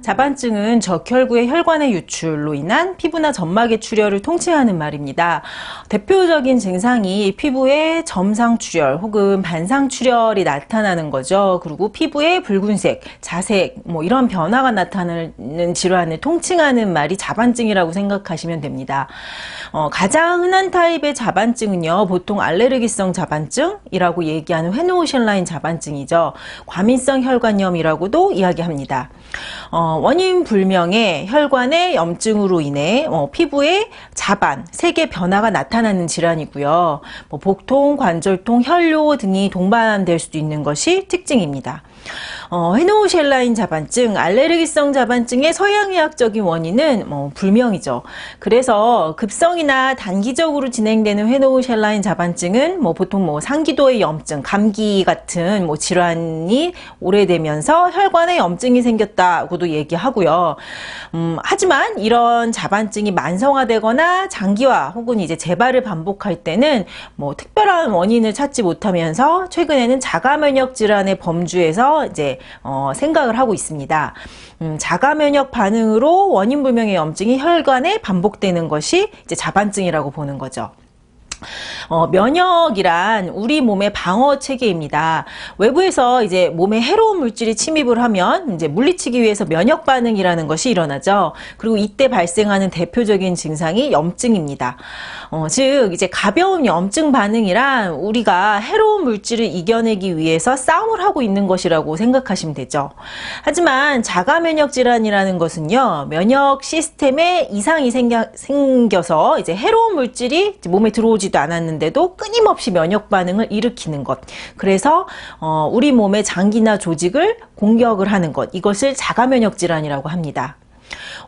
자반증은 적혈구의 혈관의 유출로 인한 피부나 점막의 출혈을 통칭하는 말입니다. 대표적인 증상이 피부에 점상 출혈 혹은 반상 출혈이 나타나는 거죠. 그리고 피부에 붉은색, 자색 이런 변화가 나타나는 질환을 통칭하는 말이 자반증이라고 생각하시면 됩니다. 가장 흔한 타입의 자반증은요, 보통 알레르기성 자반증이라고 얘기하는 회노우셜라인 자반증이죠. 과민성 혈관염이라고도 이야기합니다. 원인 불명의 혈관의 염증으로 인해 피부에 자반, 색의 변화가 나타나는 질환이고요. 복통, 관절통, 혈뇨 등이 동반될 수도 있는 것이 특징입니다. 회노우셜라인 자반증, 알레르기성 자반증의 서양의학적인 원인은 불명이죠. 그래서 급성이나 단기적으로 진행되는 회노우셜라인 자반증은 보통 상기도의 염증, 감기 같은 질환이 오래되면서 혈관에 염증이 생겼다고도 얘기하고요. 하지만 이런 자반증이 만성화되거나 장기화 혹은 이제 재발을 반복할 때는 특별한 원인을 찾지 못하면서 최근에는 자가면역 질환의 범주에서 이제 생각을 하고 있습니다. 자가면역 반응으로 원인 불명의 염증이 혈관에 반복되는 것이 이제 자반증이라고 보는 거죠. 면역이란 우리 몸의 방어 체계입니다. 외부에서 이제 몸에 해로운 물질이 침입을 하면 이제 물리치기 위해서 면역 반응이라는 것이 일어나죠. 그리고 이때 발생하는 대표적인 증상이 염증입니다. 즉 이제 가벼운 염증 반응이란 우리가 해로운 물질을 이겨내기 위해서 싸움을 하고 있는 것이라고 생각하시면 되죠. 하지만 자가면역 질환이라는 것은요, 면역 시스템에 이상이 생겨서 이제 해로운 물질이 이제 몸에 들어오지도 않았는데도 끊임없이 면역 반응을 일으키는 것. 그래서 우리 몸의 장기나 조직을 공격을 하는 것. 이것을 자가면역 질환이라고 합니다.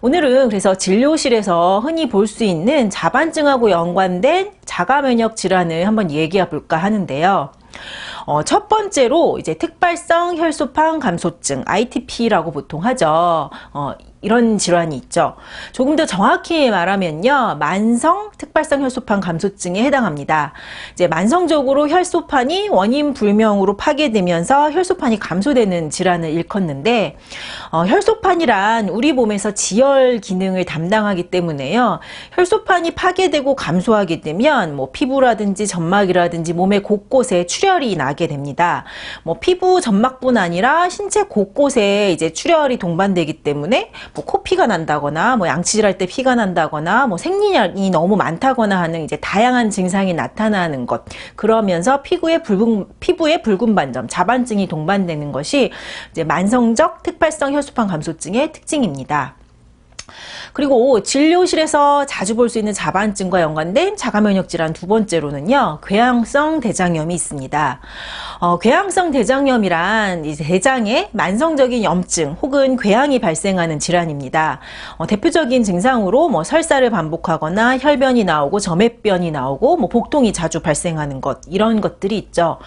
오늘은 그래서 진료실에서 흔히 볼 수 있는 자반증하고 연관된 자가면역 질환을 한번 얘기해 볼까 하는데요. 첫 번째로 이제 특발성 혈소판 감소증, ITP라고 보통 하죠. 이런 질환이 있죠. 조금 더 정확히 말하면요, 만성 특발성 혈소판 감소증에 해당합니다. 이제 만성적으로 혈소판이 원인 불명으로 파괴되면서 혈소판이 감소되는 질환을 일컫는데, 혈소판이란 우리 몸에서 지혈 기능을 담당하기 때문에요, 혈소판이 파괴되고 감소하게 되면 피부라든지 점막이라든지 몸의 곳곳에 출혈이 나게 됩니다. 피부 점막뿐 아니라 신체 곳곳에 이제 출혈이 동반되기 때문에 코피가 난다거나 양치질할 때 피가 난다거나 생리량이 너무 많다거나 하는 이제 다양한 증상이 나타나는 것, 그러면서 피부에 붉은 반점, 자반증이 동반되는 것이 이제 만성적 특발성 혈소판 감소증의 특징입니다. 그리고 진료실에서 자주 볼 수 있는 자반증과 연관된 자가면역 질환 두 번째로는요, 궤양성 대장염이 있습니다. 궤양성 대장염이란 이제 대장에 만성적인 염증 혹은 궤양이 발생하는 질환입니다. 대표적인 증상으로 설사를 반복하거나 혈변이 나오고 점액변이 나오고 복통이 자주 발생하는 것, 이런 것들이 있죠.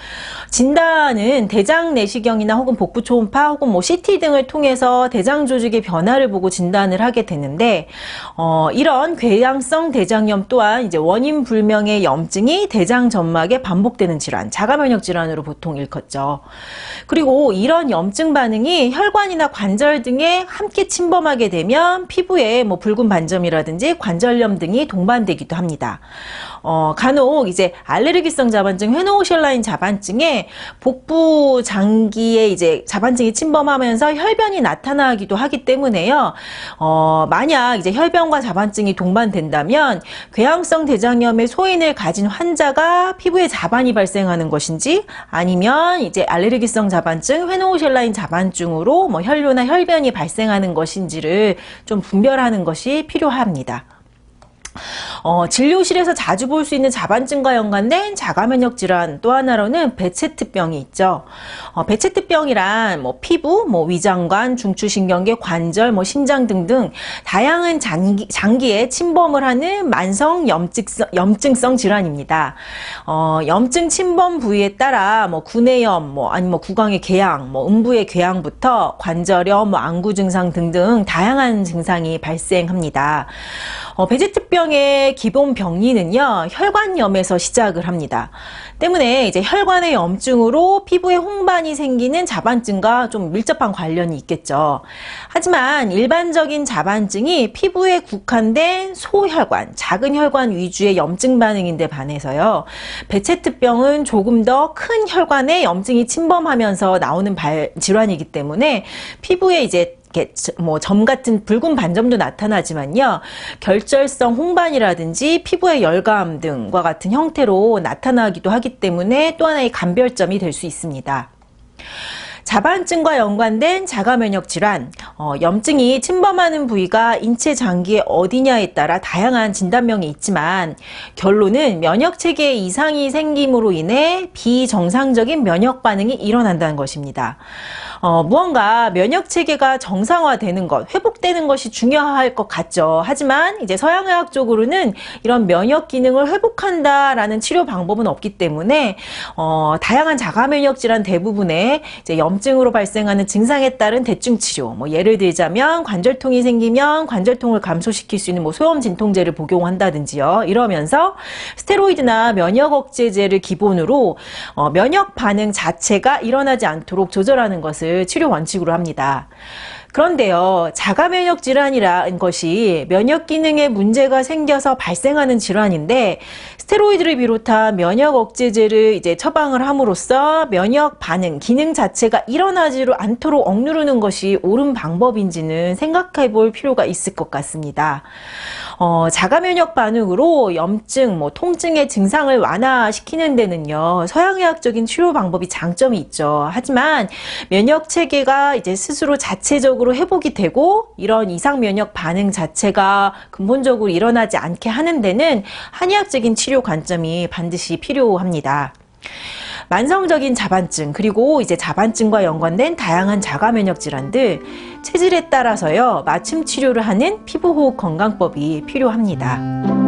진단은 대장 내시경이나 혹은 복부 초음파 혹은 CT 등을 통해서 대장 조직의 변화를 보고 진단을 하게 되는데, 이런 궤양성 대장염 또한 이제 원인 불명의 염증이 대장 점막에 반복되는 질환, 자가면역 질환으로 보통 일컫죠. 그리고 이런 염증 반응이 혈관이나 관절 등에 함께 침범하게 되면 피부에 붉은 반점이라든지 관절염 등이 동반되기도 합니다. 간혹 이제 알레르기성 자반증, 회노우셜라인 자반증에 복부 장기에 이제 자반증이 침범하면서 혈변이 나타나기도 하기 때문에요. 만약 이제 혈변과 자반증이 동반된다면 궤양성 대장염의 소인을 가진 환자가 피부에 자반이 발생하는 것인지, 아니면 이제 알레르기성 자반증, 회노우셜라인 자반증으로 혈뇨나 혈변이 발생하는 것인지를 좀 분별하는 것이 필요합니다. 진료실에서 자주 볼 수 있는 자반증과 연관된 자가면역 질환 또 하나로는 베체트병이 있죠. 베체트병이란 피부, 위장관, 중추신경계, 관절, 심장 등등 다양한 장기에 침범을 하는 만성 염증성 질환입니다. 염증 침범 부위에 따라 구내염, 아니면 구강의 궤양, 음부의 궤양부터 관절염, 안구 증상 등등 다양한 증상이 발생합니다. 베제트병의 기본 병리는요, 혈관염에서 시작을 합니다. 때문에 이제 혈관의 염증으로 피부에 홍반이 생기는 자반증과 좀 밀접한 관련이 있겠죠. 하지만 일반적인 자반증이 피부에 국한된 소혈관, 작은 혈관 위주의 염증 반응인데 반해서요, 베체트병은 조금 더 큰 혈관에 염증이 침범하면서 나오는 질환이기 때문에 피부에 이제 점 같은 붉은 반점도 나타나지만요, 결절성 홍반이라든지 피부의 열감 등과 같은 형태로 나타나기도 하기 때문에 또 하나의 감별점이 될 수 있습니다. 자반증과 연관된 자가면역 질환, 염증이 침범하는 부위가 인체 장기의 어디냐에 따라 다양한 진단명이 있지만 결론은 면역체계에 이상이 생김으로 인해 비정상적인 면역 반응이 일어난다는 것입니다. 무언가 면역체계가 정상화되는 것, 회복되는 것이 중요할 것 같죠. 하지만 이제 서양의학적으로는 이런 면역 기능을 회복한다라는 치료 방법은 없기 때문에 다양한 자가면역 질환 대부분의 이제 염증으로 발생하는 증상에 따른 대충 치료, 예를 들자면 관절통이 생기면 관절통을 감소시킬 수 있는 소염 진통제를 복용한다든지요. 이러면서 스테로이드나 면역 억제제를 기본으로 면역 반응 자체가 일어나지 않도록 조절하는 것을 치료 원칙으로 합니다. 그런데요, 자가면역 질환이라는 것이 면역 기능에 문제가 생겨서 발생하는 질환인데 스테로이드를 비롯한 면역 억제제를 이제 처방을 함으로써 면역 반응, 기능 자체가 일어나지 않도록 억누르는 것이 옳은 방법인지는 생각해 볼 필요가 있을 것 같습니다. 자가면역 반응으로 염증, 통증의 증상을 완화시키는 데는요, 서양의학적인 치료 방법이 장점이 있죠. 하지만 면역 체계가 이제 스스로 자체적으로 회복이 되고 이런 이상 면역 반응 자체가 근본적으로 일어나지 않게 하는 데는 한의학적인 치료 관점이 반드시 필요합니다. 만성적인 자반증, 그리고 이제 자반증과 연관된 다양한 자가면역 질환들, 체질에 따라서요, 맞춤 치료를 하는 피부호흡 건강법이 필요합니다.